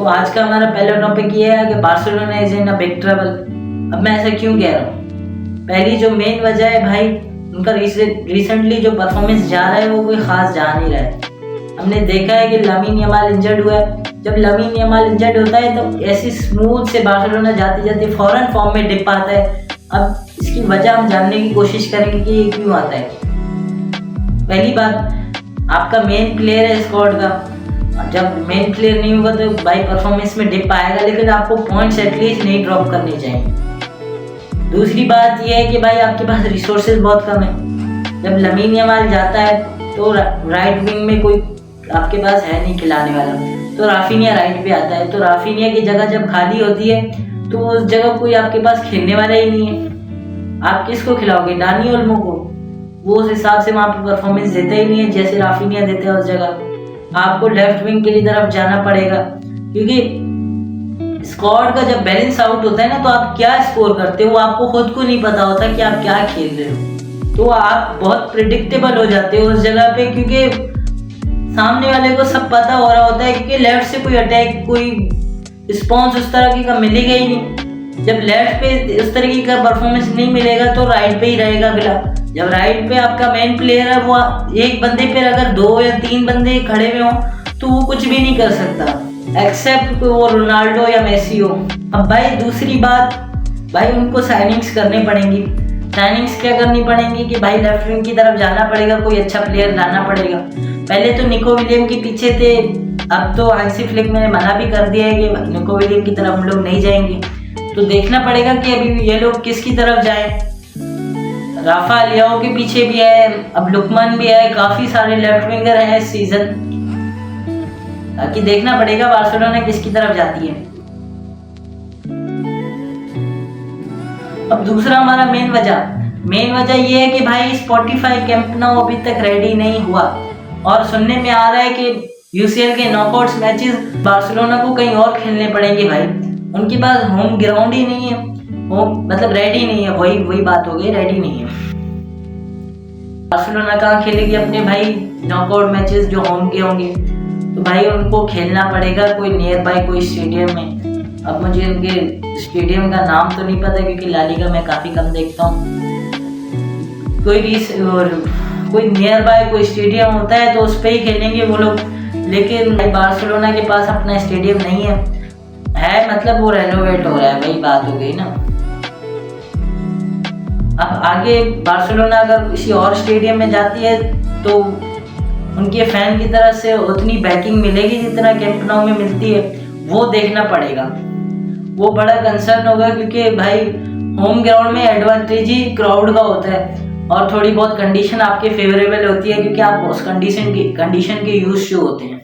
आज का हमारा पहला टॉपिक ये है कि Barcelona is in a big trouble. अब मैं ऐसा क्यों कह रहा हूँ? पहली जो मेन वजह है भाई, उनका रिसेंटली जो परफॉर्मेंस जा रहा है वो कोई खास जा नहीं रहा है। हमने देखा है कि लामीन यमाल इंजर्ड हुआ है। जब लामीन यमाल इंजर्ड होता है तो ऐसी स्मूथ से बार्सिलोना जाते जाते फौरन फॉर्म में डिप आता है। अब इसकी वजह हम जानने की कोशिश करेंगे कि ये क्यों आता है। पहली बात, आपका मेन प्लेयर है स्क्वाड का। जब मेन प्लेयर नहीं होगा तो भाई परफॉर्मेंस में डिप आएगा, लेकिन आपको पॉइंट्स एटलीस्ट नहीं ड्रॉप करने चाहिए। दूसरी बात यह है कि भाई आपके पास रिसोर्सेज बहुत कम है। जब लामीन यमाल जाता है तो राइट विंग में कोई आपके पास है नहीं खिलाने वाला, तो राफिनिया राइट पे आता है। तो राफिनिया की जगह जब खाली होती है तो उस जगह कोई आपके पास खेलने वाला ही नहीं है। आप किसको खिलाओगे? डानी ओल्मो को? वो उस हिसाब से वहाँ पे परफॉर्मेंस देता ही नहीं है जैसे राफिनिया देते हैं उस जगह। आपको लेफ्ट विंग के लिए तरफ जाना पड़ेगा, क्योंकि स्क्वाड का जब बैलेंस आउट होता है ना तो आप क्या स्कोर करते हो वो आपको खुद को नहीं पता होता कि आप क्या खेल रहे हो। तो आप बहुत प्रिडिक्टेबल हो जाते हो उस जगह पे, क्योंकि सामने वाले को सब पता हो रहा होता है कि लेफ्ट से कोई अटैक, कोई रिस्पॉन्स उस तरह का मिलेगा ही नहीं। जब लेफ्ट पे उस तरीके का परफॉर्मेंस नहीं मिलेगा तो राइट पे ही रहेगा अगला। जब राइट पे आपका मेन प्लेयर है, वो एक बंदे पे अगर 2 या 3 बंदे खड़े हुए हों तो वो कुछ भी नहीं कर सकता एक्सेप्ट वो रोनाल्डो या मेसी हो। अब भाई दूसरी बात, भाई उनको साइनिंग्स करनी पड़ेंगी। साइनिंग्स क्या करनी पड़ेंगी कि भाई लेफ्ट विंग की तरफ जाना पड़ेगा, कोई अच्छा प्लेयर लाना पड़ेगा। पहले तो निको विलियम के पीछे थे, अब तो हांसी फ्लिक ने मना भी कर दिया है कि निको विलियम की तरफ हम लोग नहीं जाएंगे। तो देखना पड़ेगा कि अभी ये लोग किसकी तरफ जाएं। राफा लियाओ के पीछे भी है, अब लुकमान भी है, काफी सारे लेफ्ट विंगर हैं इस सीजन। ताकि देखना पड़ेगा बार्सिलोना किसकी तरफ जाती है। अब दूसरा हमारा मेन वजह ये है कि भाई स्पॉटिफाई कैंप नाउ अभी तक रेडी नहीं हुआ, और सुनने में आ रहा है कि यूसीएल के नॉकआउट्स मैचेस बार्सिलोना को कहीं और खेलने पड़ेंगे। भाई उनके पास होम ग्राउंड ही नहीं है, होम मतलब रेडी नहीं है। वही बात हो गई, रेडी नहीं है। बार्सिलोना कहाँ खेलेगी अपने भाई नॉकआउट मैचेस जो होम के होंगे? तो भाई उनको खेलना पड़ेगा कोई नियर बाय कोई स्टेडियम में। अब मुझे उनके स्टेडियम का नाम तो नहीं पता, क्योंकि ला लीगा मैं काफ़ी कम देखता हूँ। कोई नियर बाय कोई स्टेडियम होता है तो उस पर ही खेलेंगे वो लोग। लेकिन भाई बार्सिलोना के पास अपना स्टेडियम नहीं है मतलब वो रेनोवेट हो रहा है, वही बात हो गई ना। अब आगे बार्सिलोना अगर किसी और स्टेडियम में जाती है तो उनके फैन की तरफ से उतनी बैकिंग मिलेगी जितना कैंप नाउ में मिलती है, वो देखना पड़ेगा। वो बड़ा कंसर्न होगा, क्योंकि भाई होम ग्राउंड में एडवांटेज ही क्राउड का होता है, और थोड़ी बहुत कंडीशन आपके फेवरेबल होती है क्योंकि आप उस कंडीशन के यूज टू होते हैं।